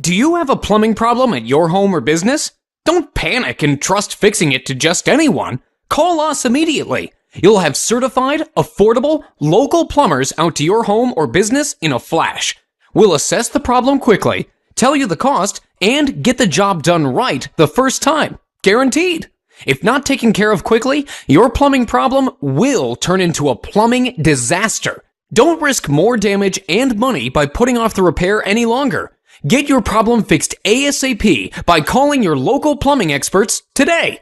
Do you have a plumbing problem at your home or business? Don't panic and trust fixing it to just anyone. Call us immediately. You'll have certified, affordable, local plumbers out to your home or business in a flash. We'll assess the problem quickly, tell you the cost, and get the job done right the first time. Guaranteed. If not taken care of quickly, your plumbing problem will turn into a plumbing disaster. Don't risk more damage and money by putting off the repair any longer. Get your problem fixed ASAP by calling your local plumbing experts today.